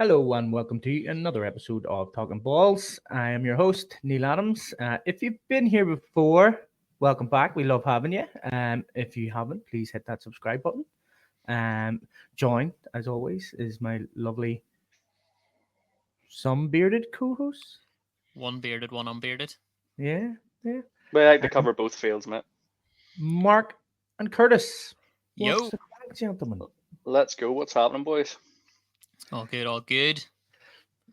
Hello and welcome to another episode of Talkin Balls. I am your host, Neil Adams. If you've been here before, welcome back. We love having you. If you haven't, please hit that subscribe button. Um, Joined, as always, is my lovely, some bearded co-host. One bearded, one unbearded. Yeah, yeah. We like to Um, cover both fields, mate. Mark and Curtis. What's Yo, the crack, gentlemen? Let's go. What's happening, boys? all good, all good.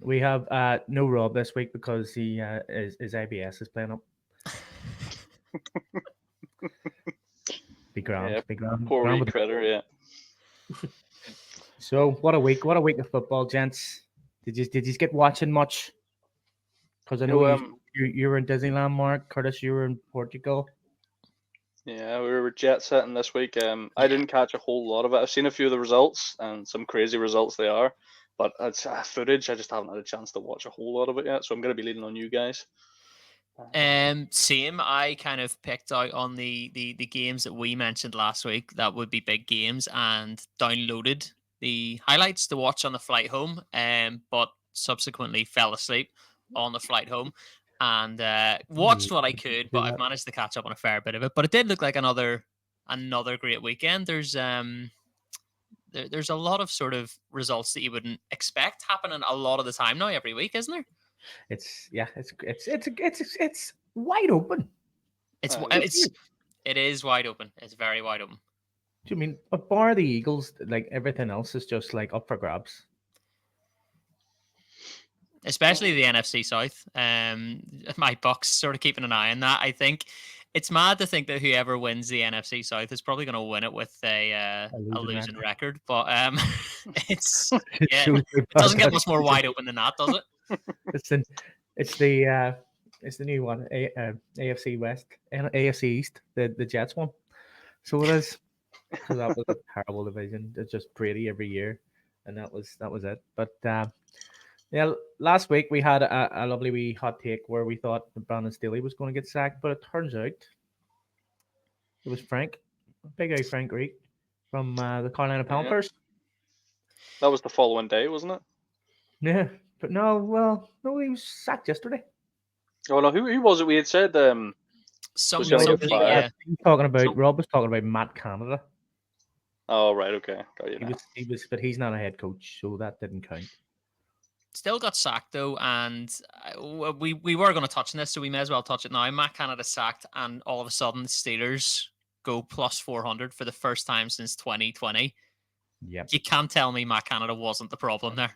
We have no Rob this week because his IBS is playing up. Be grand, Yeah, be grand, poor grand wee with critter. Yeah. So what a week! What a week of football, gents. Did you get watching much? Because I know No, you were in Disneyland, Mark. Curtis, you were in Portugal. yeah, we were jet setting this week. I Yeah. didn't catch a whole lot of it. I've seen a few of the results, and some crazy results they are. But it's footage. I just haven't had a chance to watch a whole lot of it yet. So I'm going to be leaning on you guys. Same. I kind of picked out on the games that we mentioned last week that would be big games and downloaded the highlights to watch on the flight home. But subsequently fell asleep on the flight home and watched what I could, but Do I've that. managed to catch up on a fair bit of it. But it did look like another great weekend. There's a lot of sort of results that you wouldn't expect happening a lot of the time now every week, isn't there? It's wide open. It's Uh, it's it is wide open. It's very wide open. Do you mean but bar the Eagles? Like everything else is just like up for grabs. Especially the NFC South. My Bucks sort of keeping an eye on that. I think it's mad to think that whoever wins the NFC South is probably going to win it with A a losing losing record. record. But it's It yeah, shows it doesn't get much more wide open than that, does it? It's the it's the uh, it's the new one. AFC West and AFC East. The Jets one. So it is. Because that was a terrible division. It's just Brady every year, and that was it. But yeah, last week we had a lovely wee hot take where we thought that Brandon Staley was going to get sacked, but it turns out it was Frank, big eye Frank Reek from the Carolina yeah, Panthers. that was the following day, wasn't it? Yeah, but no, well, no, he was sacked yesterday. Oh no, who was it? We had said was Some going to No, get somebody, fired. yeah. he's talking about So, Rob was talking about Matt Canada. oh right, okay, got you now. But he's not a head coach, so that didn't count. Still got sacked though, and we were going to touch on this, so we may as well touch it now. Matt Canada sacked, and all of a sudden the Steelers go plus 400 for the first time since 2020. Yep. You can't tell me Matt Canada wasn't the problem there.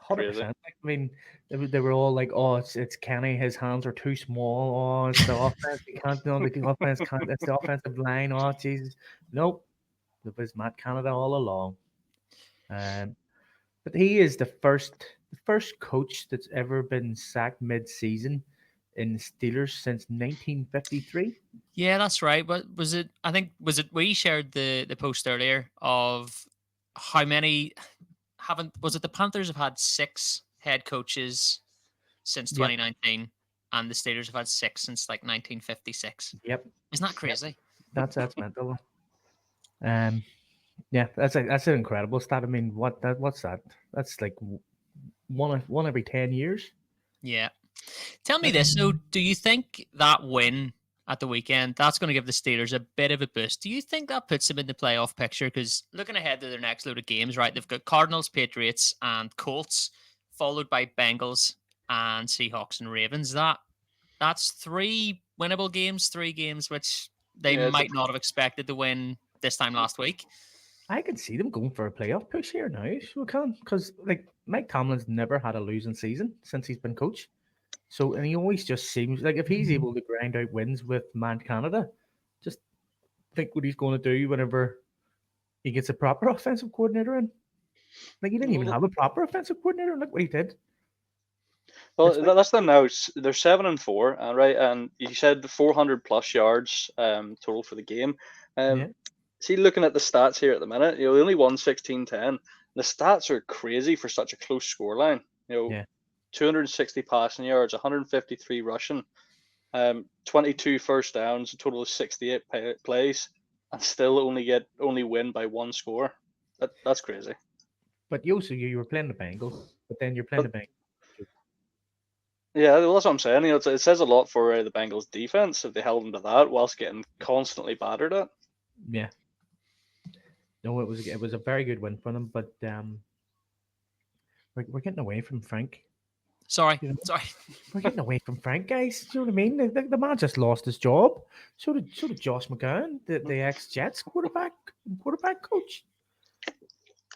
100%. Like, I mean, they were all like, "Oh, it's Kenny. His hands are too small. Oh, it's the offense. He can't do the offense. Can't. It's the offensive line. Oh, Jesus. Nope. It was Matt Canada all along. Um, but he is the first coach that's ever been sacked mid-season in the Steelers since 1953. Yeah, that's right. But was it? I think was it. We shared the post earlier of how many haven't. Was it the Panthers have had 6 head coaches since Yep. 2019, and the Steelers have had 6 since like 1956. Yep. Isn't that crazy? That's mental. Um, yeah, that's an incredible stat. I mean, what's that? That's like one every 10 years. Yeah. Tell me this, though. Do you think that win at the weekend, that's going to give the Steelers a bit of a boost? Do you think that puts them in the playoff picture? Because looking ahead to their next load of games, right, they've got Cardinals, Patriots, and Colts, followed by Bengals and Seahawks and Ravens. That's 3 winnable games, which they Yeah, it's a might not have expected to win this time last week. I can see them going for a playoff push here now. We can because like Mike Tomlin's never had a losing season since he's been coach. So and he always just seems like if he's able to grind out wins with Man Canada, just think what he's going to do whenever he gets a proper offensive coordinator in. Like he didn't even well, have a proper offensive coordinator. Look what he did. It's well, like that's them now. They're 7-4, right? And you said 400 plus yards total for the game. yeah, See, looking at the stats here at the minute, they only won 16-10. The stats are crazy for such a close scoreline. yeah. 260 passing yards, 153 rushing, 22 first downs, a total of 68 plays, and still only win by one score. That's crazy. But you also you were playing the Bengals, but then you're playing the Bengals. Yeah, well, that's what I'm saying. It says a lot for the Bengals' defense if they held them to that whilst getting constantly battered at. Yeah. No, it was a very good win for them, but we're getting away from Frank. Sorry, You know, sorry. we're getting away from Frank, guys. Do you know what I mean? The man just lost his job. So did Josh McGowan, the ex Jets quarterback coach.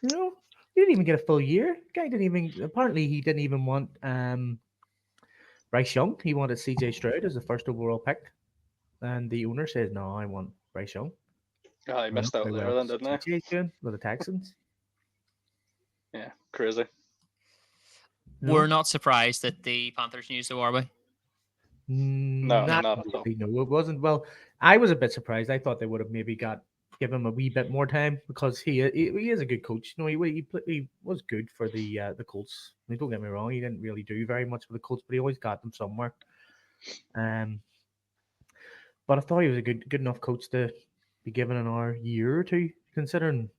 You know, he didn't even get a full year. Guy didn't even. Apparently, he didn't even want Bryce Young. He wanted C.J. Stroud as the first overall pick, and the owner says, "No, I want Bryce Young." I Well, missed out how there well then, didn't I? C.J.'s doing with the Texans. Yeah, crazy. We're not surprised that the Panthers news, though, are we? No, Not not at all. really. No, it wasn't. Well, I was a bit surprised. I thought they would have maybe give him a wee bit more time because he is a good coach. You know, he was good for the Colts. I mean, don't get me wrong, he didn't really do very much for the Colts, but he always got them somewhere. Um, but I thought he was a good enough coach to be given another year or two, considering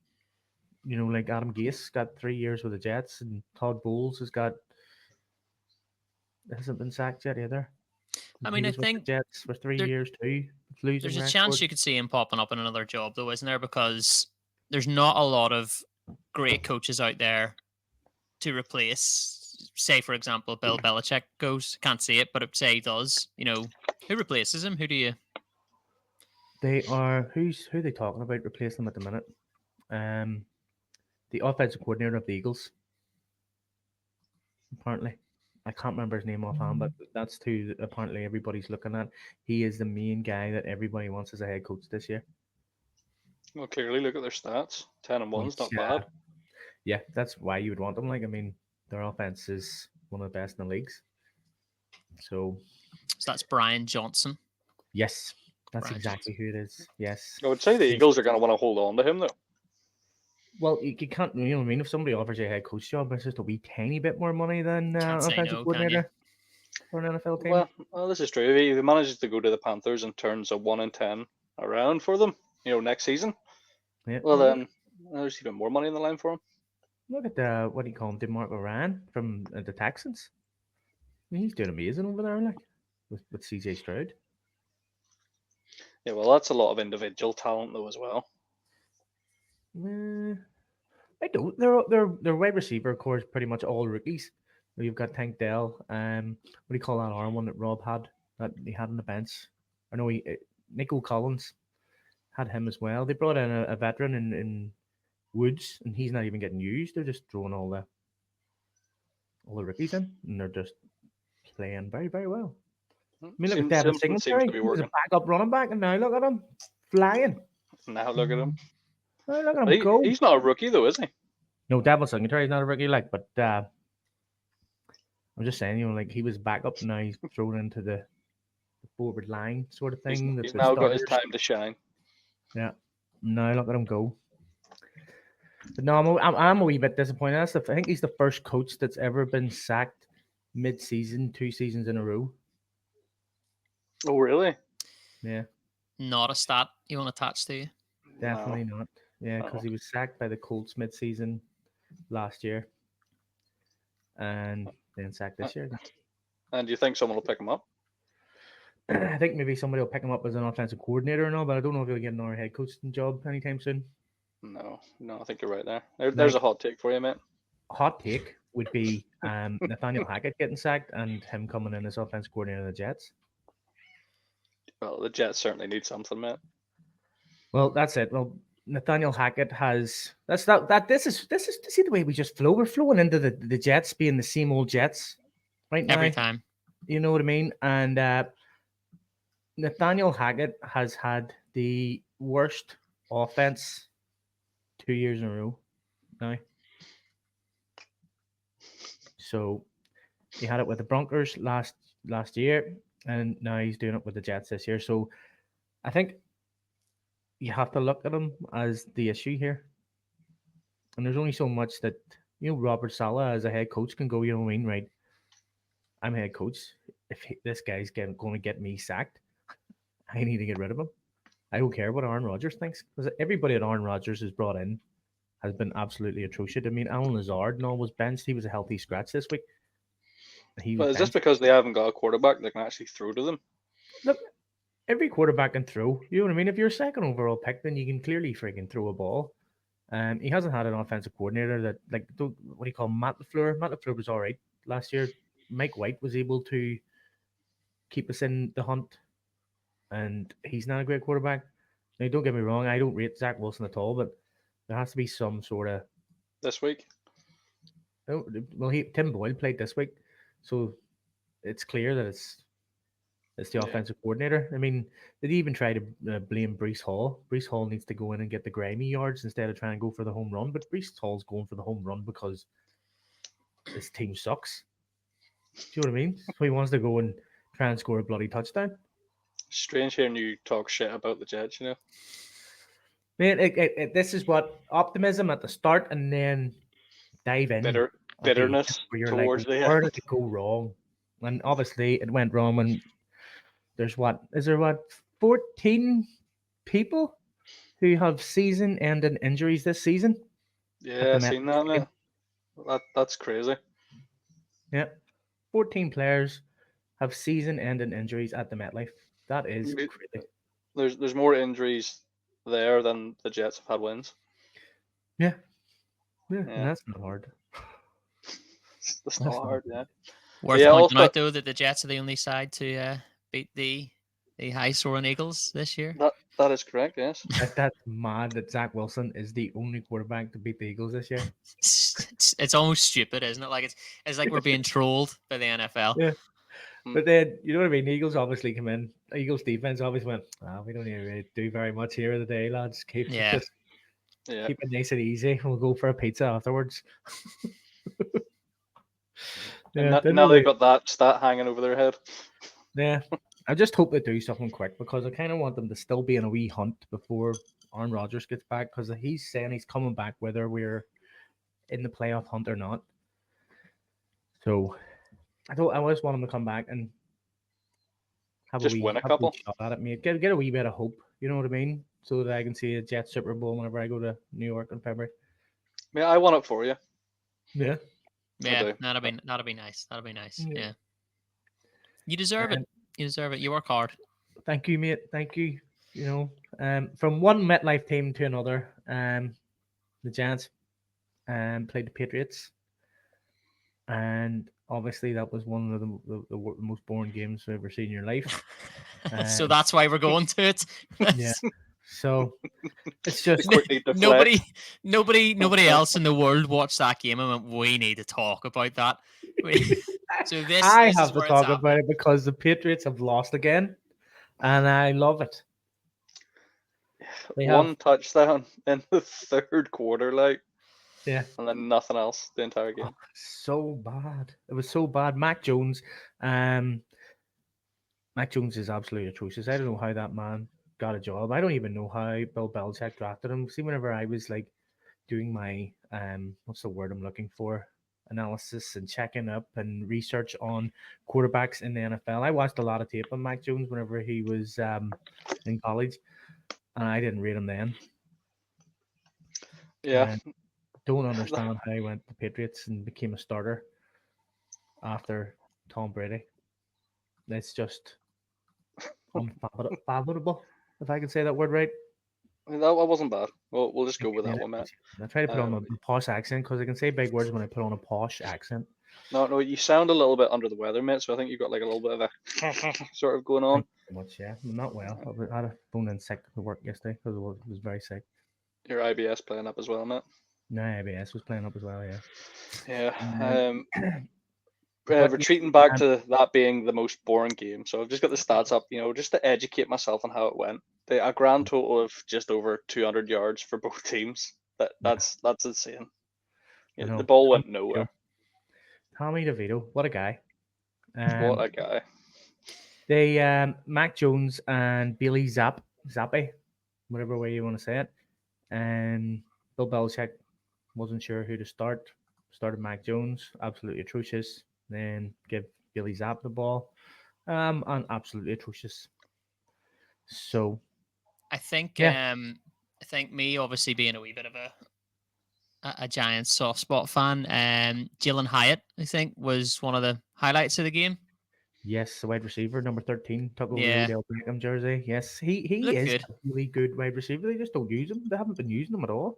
like Adam Gase got 3 years with the Jets, and Todd Bowles hasn't been sacked yet either. I He mean, I was with the think Jets for 3 there, years too, with losing there's a chance record. you could see him popping up in another job, though, isn't there? Because there's not a lot of great coaches out there to replace, say, for example, Bill Belichick goes. Can't see it, but say he does. Who replaces him? Who do you? They are who are they talking about replacing them at the minute? Um, the offensive coordinator of the Eagles, apparently. I can't remember his name offhand, but that's who apparently everybody's looking at. He is the main guy that everybody wants as a head coach this year. Well, clearly, look at their stats. 10-1's Which, not bad. yeah, that's why you would want them. Like, I mean, their offense is one of the best in the leagues. So that's Brian Johnson. yes, that's Brian exactly who it is. Yes. I would say the Eagles are going to want to hold on to him, though. Well, you can't, you know what I mean? If somebody offers you a head coach job, it's just a wee tiny bit more money than Can't say offensive no, can you? coordinator for an NFL team. Well, this is true. If he manages to go to the Panthers and turns a 1-10 around for them, next season, Yeah. well, then there's even more money in the line for him. Look at what do you call him, DeMarco Ryan from the Texans. I mean, he's doing amazing over there, like with CJ Stroud. Yeah, well, that's a lot of individual talent, though, as well. I don't. Their wide receiver core is pretty much all rookies. You've got Tank Dell. What do you call that arm one that Rob had that he had on the bench? I know Nico Collins had him as well. They brought in a veteran in Woods, and he's not even getting used. They're just throwing all the rookies in, and they're just playing very, very well. I mean, look at Devin Seems to Singletary. be He was a working. backup running back, and now look at him flying. Now look at him. Now look at him go. He's not a rookie, though, is he? No, Devin Singletary is not a rookie, but I'm just saying, like he was backup, and now he's thrown into the forward line sort of thing. He's now got his time to shine. Yeah. Now look at him go. But no, I'm a wee bit disappointed. I think he's the first coach that's ever been sacked mid-season, 2 seasons in a row. Oh, really? Yeah. Not a stat you want to attach to you? Definitely not. Yeah, because he was sacked by the Colts mid-season last year, and then sacked this year. And do you think someone will pick him up? I think maybe somebody will pick him up as an offensive coordinator or no, but I don't know if he'll get another head coaching job anytime soon. No, I think you're right there. There's a hot take for you, mate. Hot take would be Nathaniel Hackett getting sacked and him coming in as offensive coordinator of the Jets. Well, the Jets certainly need something, mate. Well, that's it. Well, Nathaniel Hackett has this is see the way we just flow. We're flowing into the Jets being the same old Jets right now. Every time. You know what I mean? And Nathaniel Hackett has had the worst offense 2 years in a row now. So he had it with the Broncos last year, and now he's doing it with the Jets this year. So I think you have to look at him as the issue here. And there's only so much that, Robert Saleh as a head coach can go, you know what I mean? Right. I'm head coach. If this guy's going to get me sacked, I need to get rid of him. I don't care what Aaron Rodgers thinks, because everybody at Aaron Rodgers is brought in has been absolutely atrocious. I mean, Alan Lazard no was benched. He was a healthy scratch this week. He was But is this benched. because they haven't got a quarterback that can actually throw to them? Look, every quarterback can throw. You know what I mean? If you're second overall pick, then you can clearly freaking throw a ball. He hasn't had an offensive coordinator that what do you call Matt LaFleur? Matt LaFleur was all right last year. Mike White was able to keep us in the hunt, and he's not a great quarterback. Now, don't get me wrong, I don't rate Zach Wilson at all, but there has to be some sort of. This week? Oh, well, Tim Boyle played this week, so it's clear that it's the Yeah. offensive coordinator. I mean, did he even try to blame Brees Hall? Brees Hall needs to go in and get the grimy yards instead of trying to go for the home run. But Brees Hall's going for the home run because his team sucks. Do you know what I mean? So he wants to go and try and score a bloody touchdown. Strange hearing you talk shit about the Jets, you know? Man, this is what optimism at the start and then dive in at the end Bitterness where you're like, towards the where end. did it go wrong? And obviously it went wrong when there's 14 people who have season-ending injuries this season? Yeah, I seen that, man. That's crazy. Yeah. 14 players have season-ending injuries at the MetLife. That is crazy. There's more injuries there than the Jets have had wins. Yeah. And that's not hard. That's not hard, yeah. Worth pointing out, though, that the Jets are the only side to beat the high-scoring Eagles this year. That is correct, yes. That's mad that Zach Wilson is the only quarterback to beat the Eagles this year. It's almost stupid, isn't it? Like it's like we're being trolled by the NFL. Yeah. But then, you know what I mean? Eagles obviously come in. Eagles defense always went, we don't even really do very much here today, lads. Keep it nice and easy. We'll go for a pizza afterwards. Now they've got that stat hanging over their head. Yeah. I just hope they do something quick because I kind of want them to still be in a wee hunt before Aaron Rodgers gets back because he's saying he's coming back whether we're in the playoff hunt or not. So I just want him to come back and have just win a couple. Shot at it, mate. Get a wee bit of hope. You know what I mean? So that I can see a Jets Super Bowl whenever I go to New York in February. Yeah, I want it for you. Yeah. Yeah, that'll be nice. That'll be nice. Yeah. You deserve it. You deserve it. You work hard. Thank you, mate. Thank you. You know, from one MetLife team to another, the Giants played the Patriots, and obviously that was one of the most boring games you've ever seen in your life. So that's why we're going to it. Yeah. So it's just nobody else in the world watched that game and went, we need to talk about that. So I have to talk about it because the Patriots have lost again, and I love it. One touchdown in the third quarter, yeah, and then nothing else the entire game. So bad. It was so bad. Mac Jones is absolutely atrocious. I don't know how that man got a job. I don't even know how Bill Belichick drafted him. See, whenever I was like doing my what's the word I'm looking for? Analysis and checking up and research on quarterbacks in the NFL. I watched a lot of tape on Mac Jones whenever he was in college, and I didn't rate him then. Yeah. Don't understand how he went to the Patriots and became a starter after Tom Brady. It's just unfathomable, if I can say that word right. That wasn't bad. Well, we'll just go with that one, Matt. I try to put on a posh accent because I can say big words when I put on a posh accent. No, you sound a little bit under the weather, mate. So I think you've got like a little bit of a sort of going on. Much, yeah. I'm not well. I had a phone in sick to work yesterday because I was very sick. Your IBS playing up as well, mate. No, IBS was playing up as well, yeah. Yeah. Retreating back to that being the most boring game. So I've just got the stats up, just to educate myself on how it went. A grand total of just over 200 yards for both teams. That's insane. Yeah, the ball went nowhere. Tommy DeVito, what a guy. What a guy. They Mac Jones and Bailey Zappi, whatever way you want to say it. And Bill Belichick wasn't sure who to start. Started Mac Jones, absolutely atrocious. Then give Billy Zapp the ball, and absolutely atrocious. So, I think, me obviously being a wee bit of a Giants soft spot fan. Jalen Hyatt, I think, was one of the highlights of the game. Yes, the wide receiver, number 13, took over the Yeah, Odell Beckham jersey. Yes, he looked is good. a really good wide receiver. They just don't use him. They haven't been using him at all.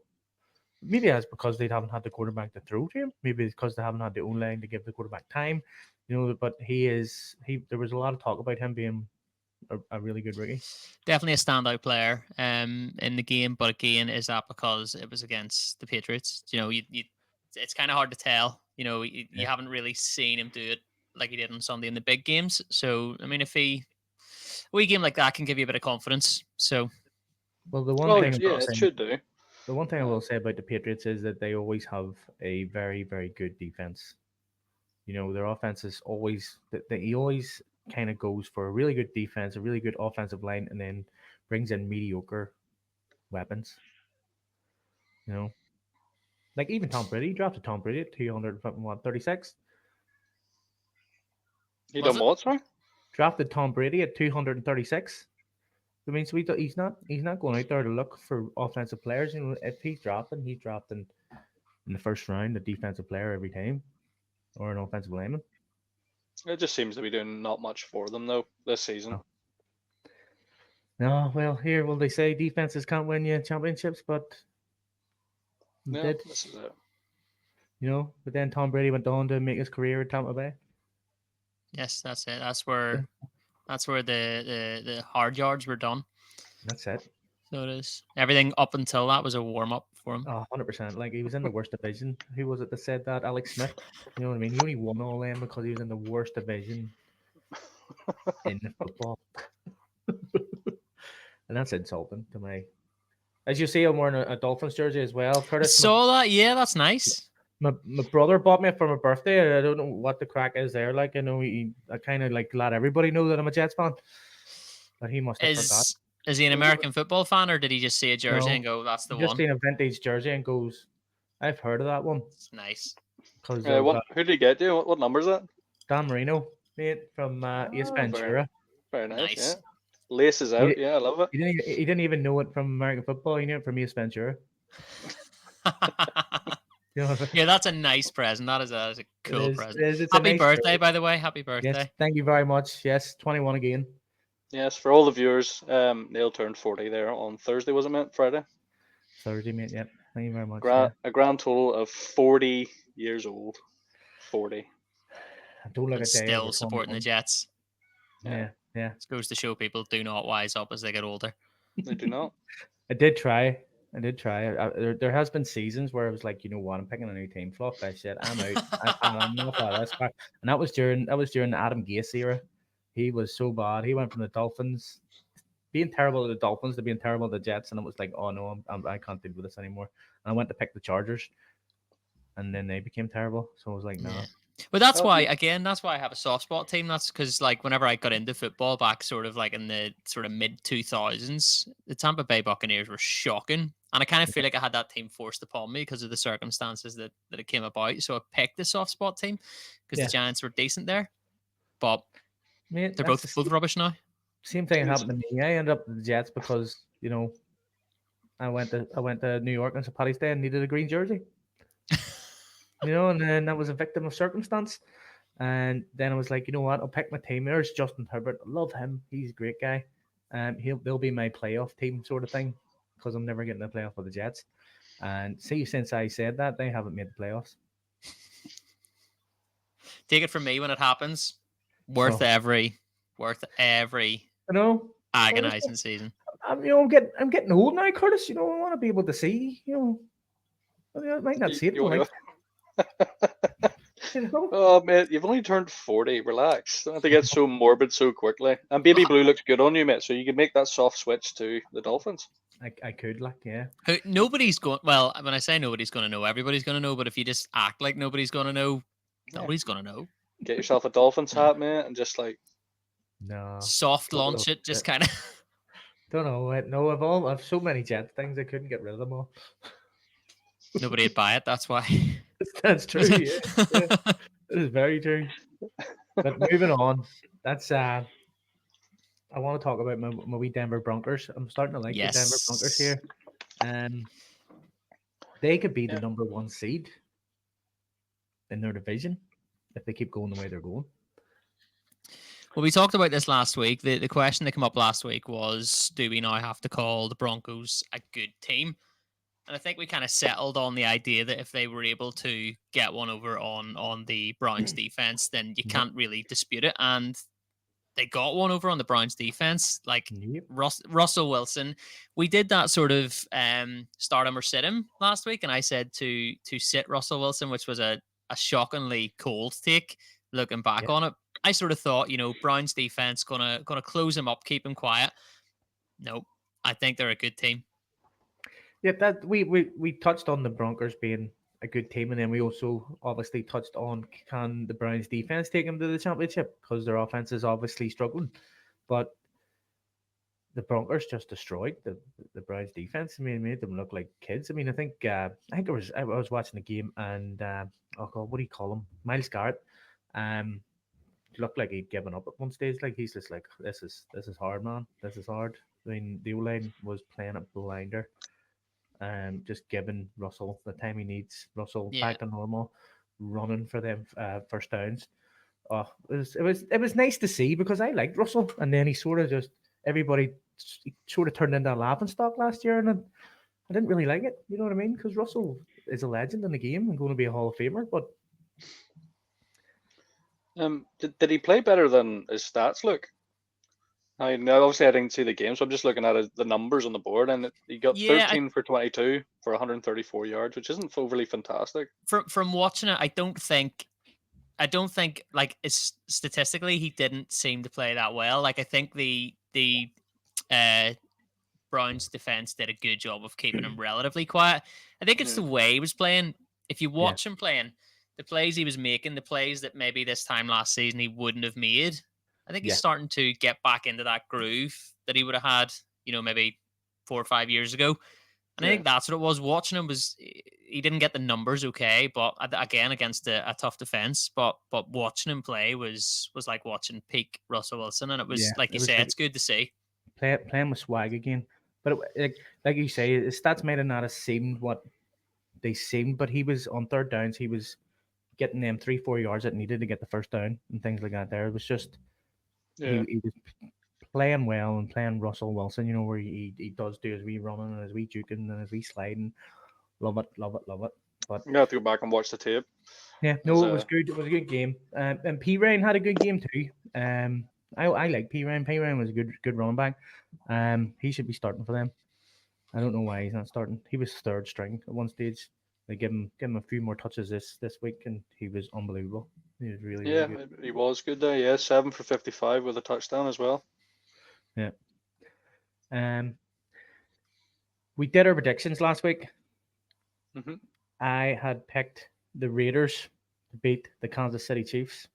Maybe that's because they haven't had the quarterback to throw to him. Maybe it's because they haven't had the own line to give the quarterback time. But he. There was a lot of talk about him being a really good rookie. Definitely a standout player in the game, but again, is that because it was against the Patriots? It's kind of hard to tell. You Yeah. haven't really seen him do it like he did on Sunday in the big games. So, I mean, if a wee game like that can give you a bit of confidence. So, Well, the one Oh thing yeah, it should do. the one thing I will say about the Patriots is that they always have a very, very good defense. Their offense is always that he always kind of goes for a really good defense, a really good offensive line, and then brings in mediocre weapons. You know, like even Tom Brady drafted Tom Brady at 236. He was done it? what, sorry? Drafted Tom Brady at 236. I mean, so he's not going out there to look for offensive players. If he's drafting in the first round a defensive player every time or an offensive lineman. It just seems to be doing not much for them though this season. No. No, well, they say defenses can't win you championships, but he Yeah, did. this is it. But then Tom Brady went on to make his career at Tampa Bay. yes, that's it. That's where the hard yards were done. That's it. So it is. Everything up until that was a warm up for him. Oh, 100%. Like he was in the worst division. Who was it that said that? Alex Smith. You know what I mean? He only won all them because he was in the worst division in the football. And that's insulting to me. As you see, I'm wearing a Dolphins jersey as well. I Curtis, saw that. Yeah, that's nice. my brother bought me it for my birthday. I don't know what the crack is there. Like, I know I kind of like let everybody know that I'm a Jets fan. But he must have forgot. Is he an American football fan, or did he just see a jersey No, and go, "That's the just one"? seen a vintage jersey and goes, I've heard of that one. It's nice. Because Who did he get you? What number is that? Dan Marino, mate, from Ace Ventura. Very nice. Nice. Yeah. Laces out. Yeah, I love it. He didn't even know it from American football. He knew it from Ace Ventura. Yeah, that's a nice present. That is a cool present. It's a Happy nice birthday, jersey. by the way. Happy birthday. Yes, thank you very much. Yes, 21 again. Yes, for all the viewers, Neil turned 40 there on Thursday, was it, mate? Friday? Thursday, mate. Yep. Thank you very much. A grand total of 40 years old. 40. I don't look And a day still over supporting the 21. Jets. Yeah. It goes to show people do not wise up as they get older. They do not. I did try. There has been seasons where I was like, you know what, I'm picking a new team. Flop that shit. I'm out. I'm not that. That's back. And that was during the Adam Gase era. He was so bad. He went from the Dolphins being terrible at the Dolphins to being terrible at the Jets, and it was like, oh no, I can't deal with this anymore. And I went to pick the Chargers, and then they became terrible. So I was like, no. Yeah. But that's why I have a soft spot team. That's because like whenever I got into football back sort of like in the sort of mid 2000s, the Tampa Bay Buccaneers were shocking. And I kind of feel like I had that team forced upon me because of the circumstances that it came about. So I picked the soft spot team because the Giants were decent there. But Mate, they're both rubbish now. Same thing happened to me. I ended up with the Jets because, I went to New York on St. Paddy's Day and needed a green jersey. And then I was a victim of circumstance. And then I was like, you know what? I'll pick my team. There's Justin Herbert. I love him. He's a great guy. They'll be my playoff team sort of thing because I'm never getting a playoff with the Jets. And see, since I said that, they haven't made the playoffs. Take it from me when it happens. Worth every agonizing season. I'm getting old now, Curtis. I want to be able to see. I might not see it for life. Oh, mate, you've only turned 40. Relax. Don't have to get so morbid so quickly. And baby blue looks good on you, mate. So you can make that soft switch to the Dolphins. I could, yeah. Nobody's going. Well, when I say nobody's going to know, everybody's going to know. But if you just act like nobody's going to know, nobody's going to know. Get yourself a Dolphins hat, mate, and just like soft launch it. Just kind of. Don't know. No, I've so many Jets things I couldn't get rid of them all. Nobody would buy it. That's why. That's true. Yeah. That is very true. But moving on, that's I want to talk about my wee Denver Broncos. I'm starting to like the Denver Broncos here. They could be the Yeah. number one seed in their division if they keep going the way they're going. Well, we talked about this last week. The question that came up last week was, do we now have to call the Broncos a good team? And I think we kind of settled on the idea that if they were able to get one over on the Browns defense, then you can't really dispute it. And they got one over on the Browns defense. Like Yep. Russell Wilson, we did that sort of start him or sit him last week, and I said to sit Russell Wilson, which was a shockingly cold take. Looking back Yep. on it, I sort of thought, Browns defense gonna close him up, keep him quiet. Nope, I think they're a good team. Yeah, that we touched on the Broncos being a good team, and then we also obviously touched on, can the Browns defense take them to the championship, because their offense is obviously struggling. But the Broncos just destroyed the Browns defense. I mean, made them look like kids. I mean, I think I was watching the game, and oh god, what do you call him? Miles Garrett. Looked like he'd given up at one stage. Like, he's just like, this is hard, man. This is hard. I mean, the O-line was playing a blinder. Just giving Russell the time he needs. Russell back to normal, running for them first downs. Oh, it was nice to see, because I liked Russell, and then he sort of just everybody sort of turned into a laughing stock last year, and I didn't really like it. You know what I mean? Because Russell is a legend in the game and going to be a Hall of Famer, but did he play better than his stats look? I know, obviously I didn't see the game, so I'm just looking at the numbers on the board, and he got 13 for 22 for 134 yards, which isn't overly fantastic. From watching it, I don't think like it's statistically he didn't seem to play that well. Like, I think the Browns defense did a good job of keeping him relatively quiet. I think it's the way he was playing. If you watch him playing, the plays he was making, the plays that maybe this time last season he wouldn't have made, I think he's starting to get back into that groove that he would have had, maybe 4 or 5 years ago. And I think that's what it was. Watching him was, he didn't get the numbers okay, but again, against a tough defense. But watching him play was like watching peak Russell Wilson, and it was like you say, it's good to see. Playing with swag again. But like you say, his stats might have not have seemed what they seemed, but he was on third downs. He was getting them 3-4 yards that needed to get the first down and things like that. There, it was just he was playing well and playing Russell Wilson. Where he does do his wee running and his wee juking and his wee sliding. Love it. But you have to go back and watch the tape. Yeah, no, it was good. It was a good game. And P Ryan had a good game too. I like P Ryan. P Ryan was a good running back. He should be starting for them. I don't know why he's not starting. He was third string at one stage. They give him a few more touches this week, and he was unbelievable. He was really good. He was good there. Yeah, 7 for 55 with a touchdown as well. Yeah. We did our predictions last week. Mm-hmm. I had picked the Raiders to beat the Kansas City Chiefs.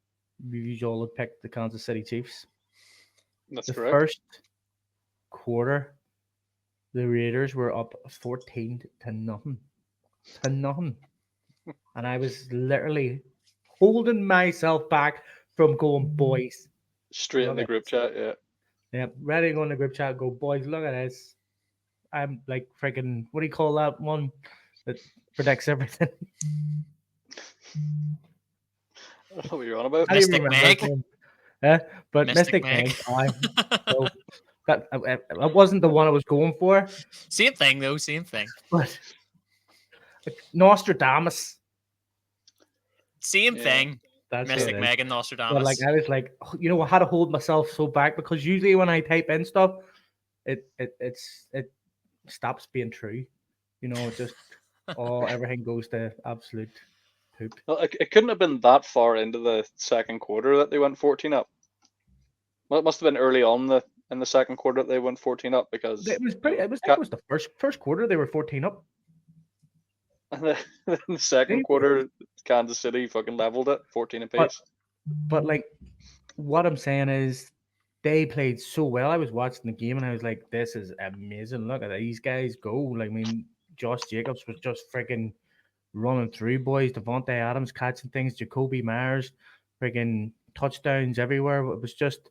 You all had picked the Kansas City Chiefs. That's the correct. First quarter, the Raiders were up 14-0. And I was literally holding myself back from going, boys. Straight in the group chat, yeah. Yeah, ready to go in the group chat and go, boys, look at this. I'm like freaking, what do you call that one that predicts everything? I don't know what you're on about. Mystic Meg. But Mystic Meg. So that wasn't the one I was going for. Same thing, though. Same thing. But Nostradamus. Same thing. That's Mystic Meg and Nostradamus. But I was like, I had to hold myself so back, because usually when I type in stuff, it stops being true. Just everything goes to absolute poop. Well, it couldn't have been that far into the second quarter that they went 14 up. Well, it must have been early on in the second quarter that they went 14 up, because it was the first quarter they were 14 up. And the second quarter, Kansas City fucking leveled it 14 apiece. But what I'm saying is, they played so well. I was watching the game and I was like, this is amazing. Look at these guys go. Josh Jacobs was just freaking running through boys. Devontae Adams catching things. Jacoby Myers, freaking touchdowns everywhere. It was just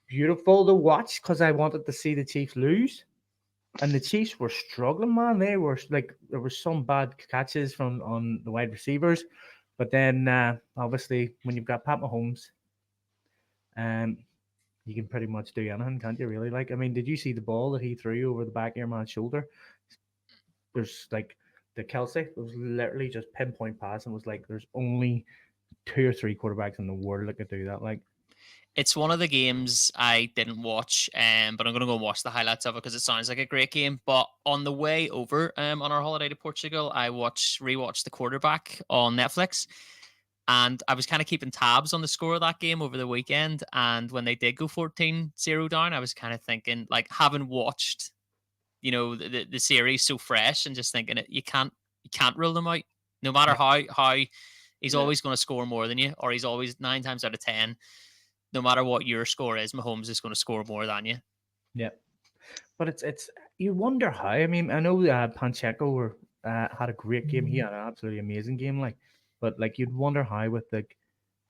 beautiful to watch, because I wanted to see the Chiefs lose. And the Chiefs were struggling, man. They were like, there were some bad catches from on the wide receivers, but then obviously when you've got Pat Mahomes, um, you can pretty much do anything, can't you? Really? Like, I mean, did you see the ball that he threw over the back of your man's shoulder? There's like the Kelsey. It was literally just pinpoint pass, and was like, there's only 2 or 3 quarterbacks in the world that could do that. Like, It's one of the games I didn't watch, but I'm going to go and watch the highlights of it because it sounds like a great game. But on the way over on our holiday to Portugal, I rewatched The Quarterback on Netflix. And I was kind of keeping tabs on the score of that game over the weekend. And when they did go 14-0 down, I was kind of thinking, like, having watched, the series so fresh, and just thinking you can't rule them out. No matter how he's always going to score more than you, or he's always 9 times out of 10. No matter what your score is, Mahomes is going to score more than you. yeah, but it's you wonder how. I mean, I know Pacheco had a great game. He had an absolutely amazing game. Like, but like you'd wonder how with the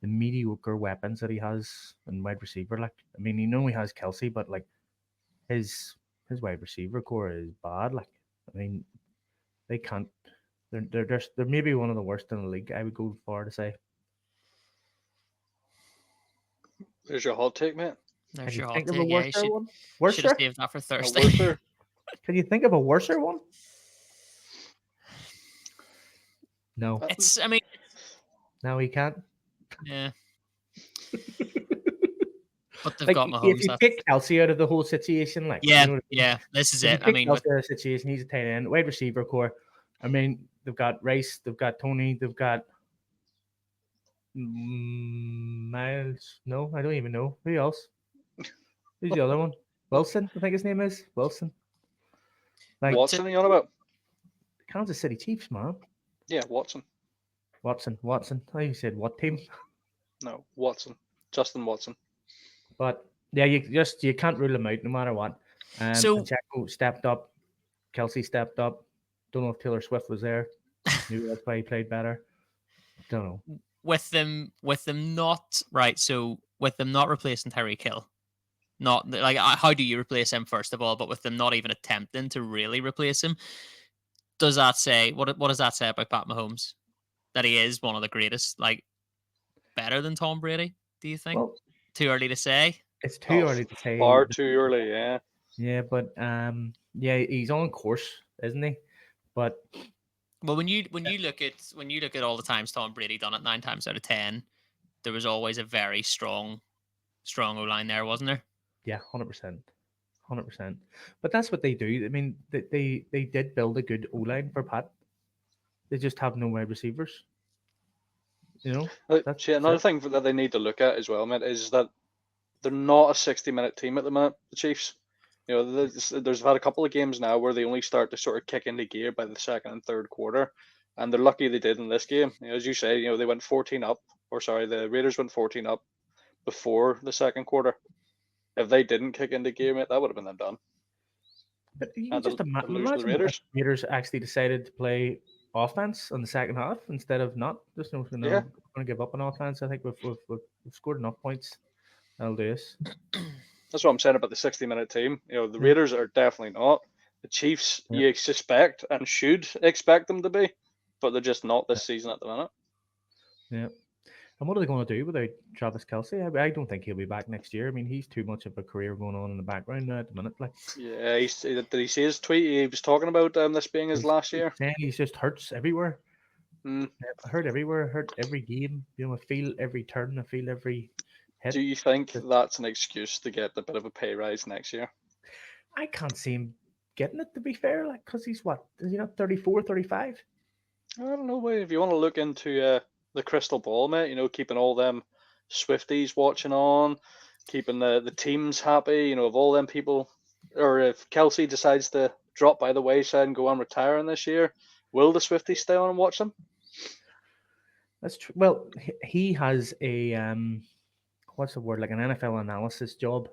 mediocre weapons that he has in wide receiver. Like, I mean, he has Kelsey, but like his wide receiver core is bad. Like, I mean, they can't. They're maybe one of the worst in the league. I would go far to say. There's your hot take, mate. There's Can you your hot think of a take. Yeah, worse one? should have Worser? saved that for A Thursday. worser. Can you think of a worser one? No, I mean, no, he can't. yeah. But they've Like, got if Mahomes. you pick Kelsey out of the whole situation, like, Yeah, you know what I mean? yeah. This is If you it. I pick mean, Kelsey out of the situation, he's a tight end, wide receiver core. I mean, they've got Rice, they've got Tony, they've got Miles. No, I don't even know who else. Who's the other one? Wilson, I think his name is Wilson. Like, Watson, are you on about? Kansas City Chiefs, man. Yeah, Watson. Watson. I said what team? No, Watson. Justin Watson. But yeah, you can't rule them out no matter what. So- Pacheco stepped up, Kelsey stepped up. Don't know if Taylor Swift was there. Maybe that's why he played better. Don't know. with them not right. So with them not replacing Tyreek Hill, not like how do you replace him first of all? But with them not even attempting to really replace him, does that say what does that say about Pat Mahomes? That he is one of the greatest, like better than Tom Brady? Do you think? Well, Too early to say. it's too early to say. Far too early, yeah. Yeah, but yeah, he's on course, isn't he? But Well, when you look at all the times Tom Brady done it 9 times out of 10, there was always a very strong O line there, wasn't there? yeah, 100%. 100%. But that's what they do. I mean, they did build a good O line for Pat. They just have no wide receivers. You know, See, another thing that they need to look at as well, mate, is that they're not a 60-minute team at the minute, the Chiefs. You know, there's had a couple of games now where they only start to sort of kick into gear by the second and third quarter, and they're lucky they did in this game. You know, as you say, they went 14 up, the Raiders went 14 up before the second quarter. If they didn't kick into gear, mate, that would have been them done. But you can And just they'll lose to the imagine if Raiders. the Raiders actually decided to play offense in the second half instead of not. Just no, Yeah. going to give up on offense. I think we've scored enough points. That'll do us. That's what I'm saying about the 60-minute team. You know, the Raiders are definitely not. The Chiefs, you suspect and should expect them to be, but they're just not this season at the minute. Yeah. And what are they going to do without Travis Kelsey? I don't think he'll be back next year. I mean, he's too much of a career going on in the background now at the minute. Like, Yeah, did he see his tweet? He was talking about this being his last year. saying he's just hurts everywhere. Mm. I hurt everywhere. I hurt every game. You know, I feel every turn. I feel every hit. Do you think that's an excuse to get a bit of a pay rise next year? I can't see him getting it, to be fair. Like, because he's what? Is he not 34, 35? I don't know. If you want to look into the crystal ball, mate, keeping all them Swifties watching on, keeping the teams happy, of all them people, or if Kelsey decides to drop by the wayside and go on retiring this year, will the Swifties stay on and watch them? That's true. Well, he has a what's the word? Like an NFL analysis job,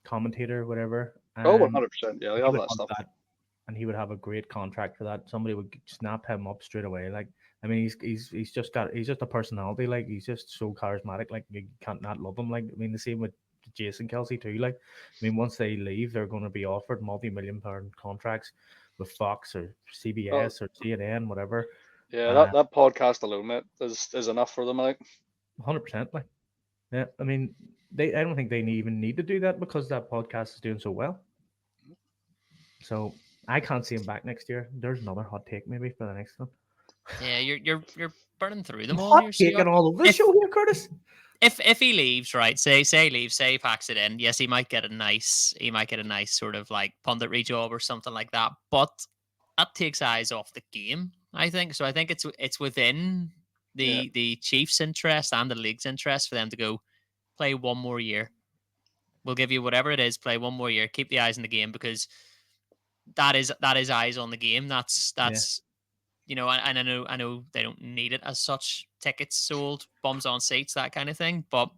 commentator, whatever. Oh, 100%. Yeah, He they have would that stuff. and he would have a great contract for that. Somebody would snap him up straight away. Like, I mean, he's just a personality. Like, he's just so charismatic. Like, you can't not love him. Like, I mean, the Jason Kelsey too. Like, I mean, once they leave, they're going to be offered multi-million-pound contracts with Fox or CBS or CNN, whatever. Yeah, that podcast alone, mate, is enough for them. Like, 100%. Like, yeah, I mean, I don't think they even need to do that because that podcast is doing so well. So I can't see him back next year. There's another hot take maybe for the next one. Yeah, you're burning through them all Hot here. taking all over the show here, Curtis. If he leaves, right? Say he leaves, say he packs it in. Yes, he might get a nice sort of like punditry job or something like that. But that takes eyes off the game, I think. So I think it's within the Chiefs' interest and the league's interest for them to go play one more year. We'll give you whatever it is, play one more year, keep the eyes on the game, because that is eyes on the game. That's you know, and I know they don't need it as such. Tickets sold, bums on seats, that kind of thing. But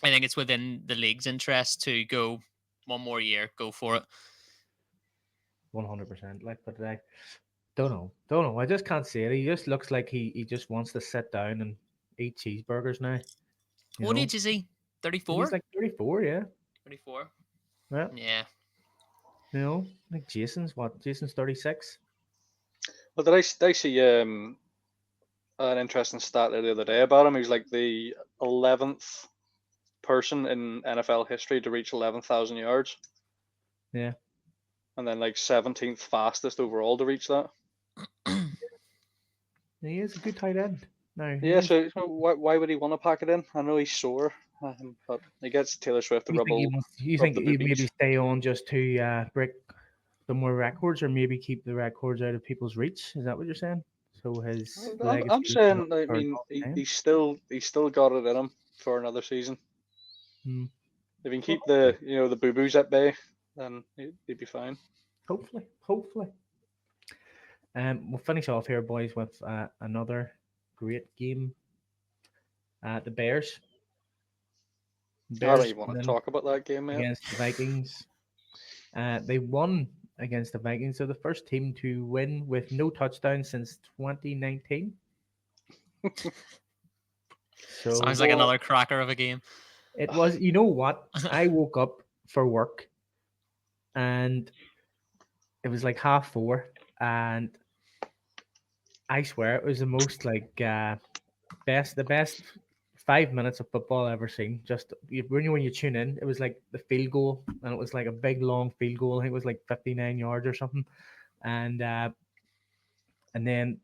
I think it's within the league's interest to go one more year, go for it. 100%. Like, but I don't know. I just can't see it. He just looks like he just wants to sit down and eat cheeseburgers now. What age is he? 34? He's like 34, yeah. 34. Yeah. You know, like Jason's 36. Well, did I see an interesting stat there the other day about him? He's like the 11th person in NFL history to reach 11,000 yards. Yeah. And then like 17th fastest overall to reach that. He is a good tight end. No. Yeah, so why would he want to pack it in? I know he's sore, but he gets Taylor Swift to rub you think he maybe stay on just to break the more records, or maybe keep the records out of people's reach? Is that what you're saying? So his I'm saying, I mean, he's still got it in him for another season. If he can keep the boo boos at bay, then he'd be fine. Hopefully. We'll finish off here, boys, with another great game. The Bears. I don't even want to talk about that game, man. Against the Vikings. They won against the Vikings. They're the first team to win with no touchdowns since 2019. Sounds like another cracker of a game. It was, you know what? I woke up for work and it was like 4:30, and I swear it was the most like the best 5 minutes of football I've ever seen. Just when you tune in, it was like the field goal, and it was like a big long field goal. I think it was like 59 yards or something, and then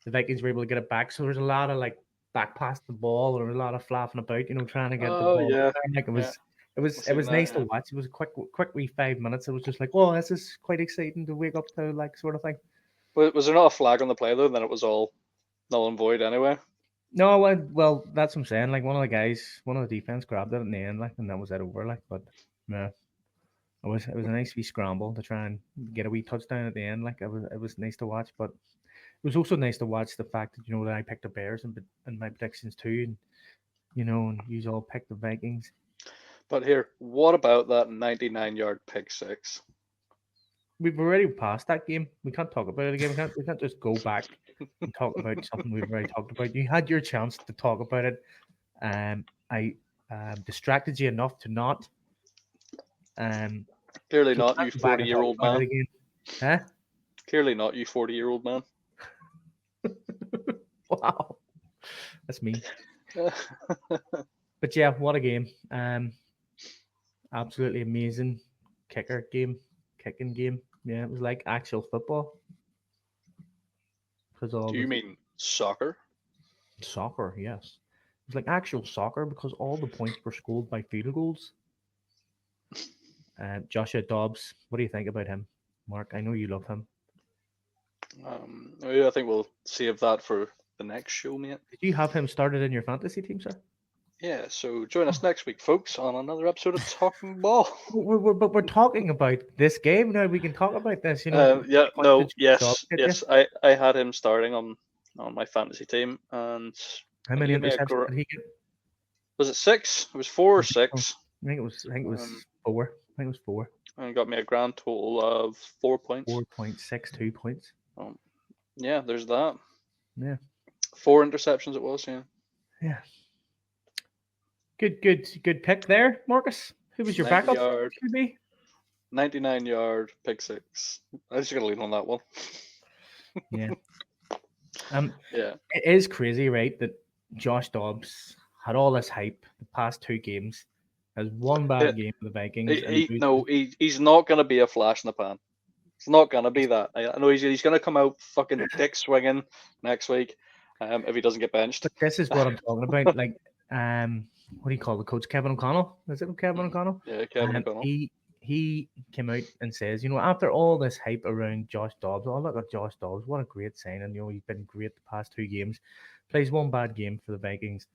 the Vikings were able to get it back. So there's a lot of like back past the ball, or a lot of flapping about, trying to get the ball. Yeah. Like it was nice to watch. It was a quick wee 5 minutes. It was just like, oh, this is quite exciting to wake up to, like, sort of thing. Was there not a flag on the play though? Then it was all null and void anyway. No, well, that's what I'm saying. Like, one of the defense grabbed it in the end, like, and that was it over. Like, but yeah, it was a nice wee scramble to try and get a wee touchdown at the end. Like, it was nice to watch, but it was also nice to watch the fact that that I picked the Bears in my predictions too, and and you all picked the Vikings. But here, what about that 99-yard pick six? We've already passed that game. We can't talk about it again. We can't just go back and talk about something we've already talked about. You had your chance to talk about it. I distracted you enough to not. Clearly not, you 40-year-old man. Huh? Clearly not, you 40-year-old man. Wow, that's me. But yeah, what a game! Absolutely amazing kicking game. Yeah, it was like actual football. Do you mean soccer? Soccer, yes. It was like actual soccer because all the points were scored by field goals. Joshua Dobbs, what do you think about him, Mark? I know you love him. I think we'll save that for the next show, mate. Did you have him started in your fantasy team, sir? Yeah, so join us next week, folks, on another episode of Talkin Ball. But we're talking about this game now. We can talk about this, Yes. I had him starting on my fantasy team, and how many interceptions did he get? Was it 6? It was 4 or 6. I think it was 4. I think it was 4. And got me a grand total of 4 points. 4.62 points. Yeah, there's that. Yeah. 4 interceptions it was, yeah. Yeah. Good pick there, Marcus. Who was your 90 backup yard, QB? 99-yard pick six. I just gotta lean on that one. Yeah. Yeah. It is crazy, right, that Josh Dobbs had all this hype the past two games, has one bad game for the Vikings, and He's not gonna be a flash in the pan. It's not gonna be that. I know he's gonna come out fucking dick swinging next week, if he doesn't get benched. But this is what I'm talking about. Like, what do you call the coach? Kevin O'Connell? Is it Kevin O'Connell? Yeah, Kevin O'Connell. He came out and says, after all this hype around Josh Dobbs, oh, look at Josh Dobbs, what a great signing. He's been great the past two games. Plays one bad game for the Vikings.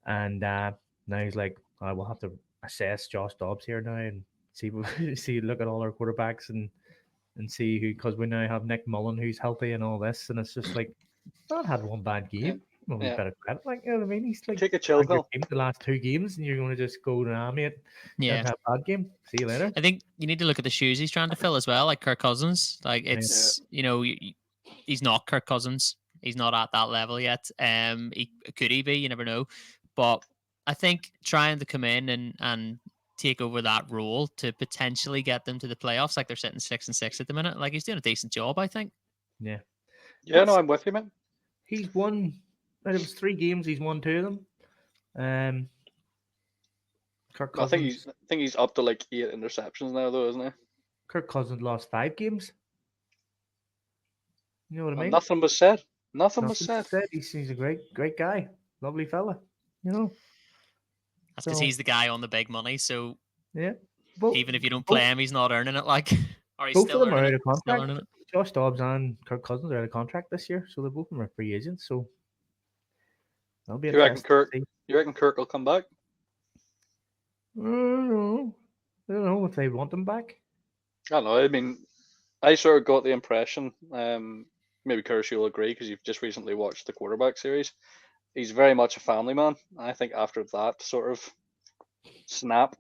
And now he's like, we'll have to assess Josh Dobbs here now and look at all our quarterbacks and see who, because we now have Nick Mullen who's healthy and all this. And it's just like, not had one bad game. Well, we better credit, like, you know what I mean? He's like, take a chill pill. The last two games, and you're going to just go, mate. Yeah, have a bad game. See you later. I think you need to look at the shoes he's trying to fill as well, like Kirk Cousins. Like, it's he's not Kirk Cousins. He's not at that level yet. Could he be? You never know. But I think trying to come in and take over that role to potentially get them to the playoffs, like they're sitting 6-6 at the minute. Like, he's doing a decent job, I think. Yeah. Yeah, no, I'm with you, man. He's won. It was 3 games. He's won 2 of them. Kirk Cousins, I think he's up to like 8 interceptions now, though, isn't he? Kirk Cousins lost 5 games. You know what I mean? Nothing was said. Nothing was said. He's a great guy, lovely fella. That's because he's the guy on the big money. So yeah, even if you don't play him, he's not earning it. Like, or he's both still of them are earning out of contract. it. Josh Dobbs and Kirk Cousins are out of contract this year, so they're both of them are free agents. So that'll be. You reckon Kirk will come back? I don't know if they want him back. I don't know. I mean, I sort of got the impression, maybe Kirsty will agree because you've just recently watched the quarterback series. He's very much a family man. I think after that sort of snap,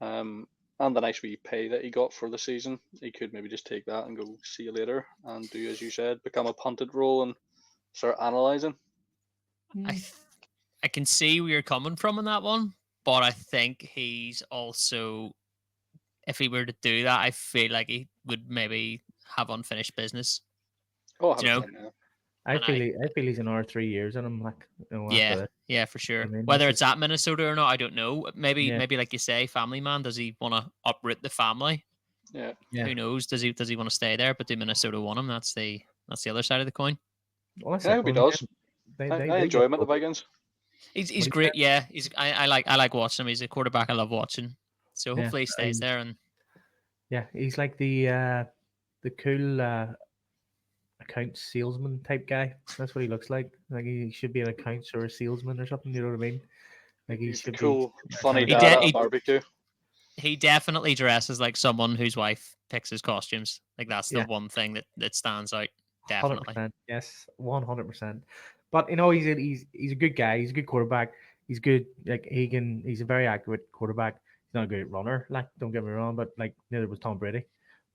and the nice wee pay that he got for the season, he could maybe just take that and go see you later and do, as you said, become a punted role and start analysing. I can see where you're coming from on that one, but I think he's also, if he were to do that, I feel like he would maybe have unfinished business. Oh, I feel he's another 3 years in him. Like, yeah, for sure. I mean, whether it's at Minnesota or not, I don't know. Maybe like you say, family man. Does he want to uproot the family? Yeah. Who knows? Does he want to stay there? But do Minnesota want him? That's the other side of the coin. Well, I hope he does. I enjoy him at the Vikings. He's great. Yeah, I like watching him. He's a quarterback I love watching. So hopefully he stays there. And he's like the cool account salesman type guy. That's what he looks like. Like he should be an accounts or a salesman or something. You know what I mean? Like he's should cool, funny dad at a barbecue. He definitely dresses like someone whose wife picks his costumes. Like that's the one thing that stands out. Definitely. 100%. Yes, 100%. But he's a good guy. He's a good quarterback. He's good. Like he's a very accurate quarterback. He's not a great runner. Like, don't get me wrong, but like neither was Tom Brady.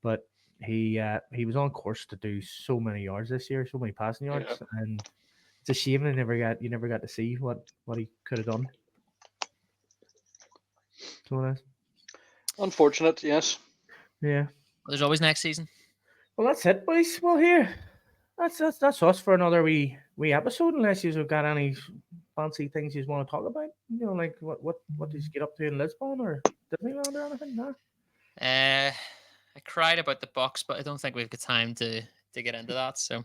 But he was on course to do so many yards this year, so many passing yards, and it's a shame you never got to see what he could have done. So that's unfortunate, yes. Yeah. Well, there's always next season. Well, that's it, boys. Well, here, that's us for another wee episode. Unless you've got any fancy things you want to talk about, like what did you get up to in Lisbon or Disneyland or anything? No. I cried about the Bucks, but I don't think we've got time to get into that. So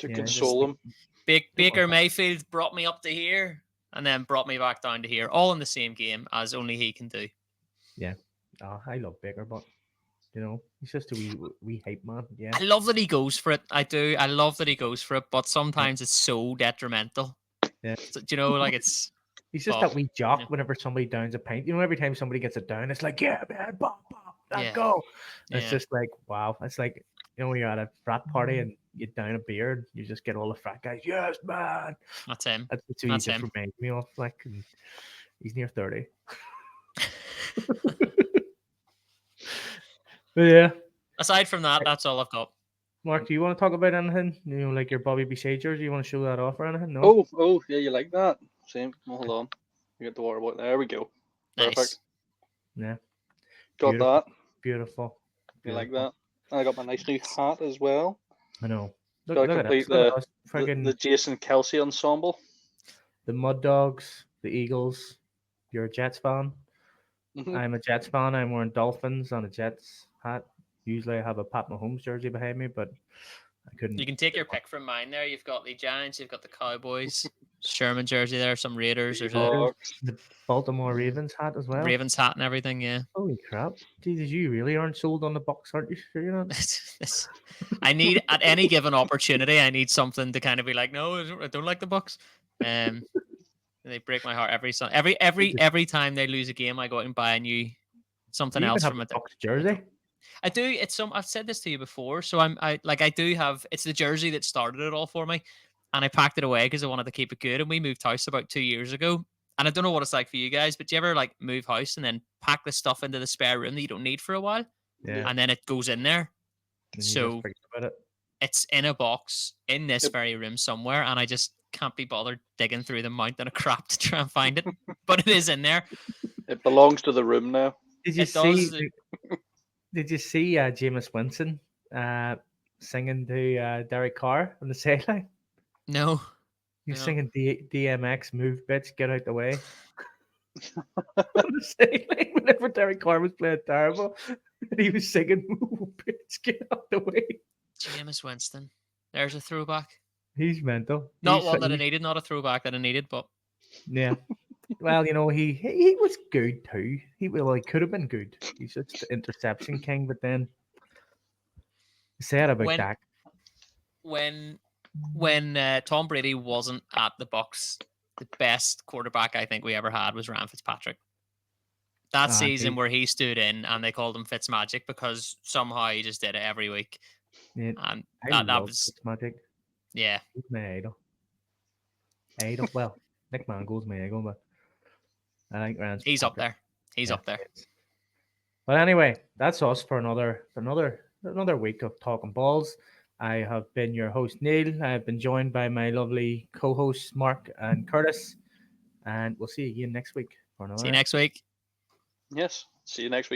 to console them, Baker Mayfield brought me up to here and then brought me back down to here, all in the same game, as only he can do. Yeah, I love Baker, but he's just a wee hype man. Yeah, I love that he goes for it. I do. I love that he goes for it, but sometimes it's so detrimental. Yeah, so, like it's. He's just that wee jock whenever somebody downs a pint. Every time somebody gets it down, it's like, yeah, man, bop, let's go. It's just like, wow. It's like, you're at a frat party and you down a beer and you just get all the frat guys, yes, man. That's him. That's who he just reminds me of. Like, and he's near 30. But yeah. Aside from that, that's all I've got. Mark, do you want to talk about anything? Like your Bobby B. Sagers? Do you want to show that off or anything? No. Oh, yeah, you like that? Same. Hold on. You get the water bottle. There we go. Nice. Perfect. Yeah, Got Beautiful. that. beautiful. You like beautiful. that? I got my nice new hat as well. I know. Got to Look at complete us. Look at us. the Friggin' Jason Kelsey ensemble. the Mud Dogs, the Eagles. You're a Jets fan. Mhm. I'm a Jets fan. I'm wearing Dolphins on a Jets hat. Usually I have a Pat Mahomes jersey behind me, but I couldn't. You can take your pick from mine there. You've got the Giants, you've got the Cowboys, Sherman jersey there, some Raiders, there's a Seahawks. The Baltimore Ravens hat as well. Ravens hat and everything, yeah. Holy crap. Jesus, you really aren't sold on the box, aren't you? Sure you're not? I need, at any given opportunity, I need something to kind of be like, no, I don't like the Bucks. They break my heart every time they lose a game. I go out and buy a new something You even else have from a it. box jersey. I do. It's some. I've said this to you before. So I do have. It's the jersey that started it all for me, and I packed it away because I wanted to keep it good. And we moved house about 2 years ago. And I don't know what it's like for you guys, but do you ever like move house and then pack the stuff into the spare room that you don't need for a while, Yeah. and then it goes in there? And you So just forget about it. it's in a box in this Yep. very room somewhere, and I just can't be bothered digging through the mountain of crap to try and find it. But it is in there. It belongs to the room now. Did you It does. see? Did you see Jameis Winston singing to Derek Carr on the sideline? No. He's No. singing DMX, move bitch, get out the way. On the sideline whenever Derek Carr was playing terrible, he was singing, move bitch, get out the way. Jameis Winston. There's a throwback. He's mental. Not He's- one that I he- needed, not a throwback that I needed, but Yeah. Well, you know, he was good too. He could have been good. He's just the interception king, but then said about When- Dak. when Tom Brady wasn't at the Bucks, the best quarterback I think we ever had was Ryan Fitzpatrick. That Ah, season he- where he stood in and they called him Fitzmagic because somehow he just did it every week. Yeah, And I that love was, Fitzmagic. yeah. He's my idol. Well, Nick Mangold's my idol, but I think Ryan. He's up Fitzpatrick. there. He's Yeah. up there. But anyway, that's us for another week of Talking Balls. I have been your host Neil. I have been joined by my lovely co-hosts Mark and Curtis, and we'll see you again next week for another. See you next week. Yes. See you next week.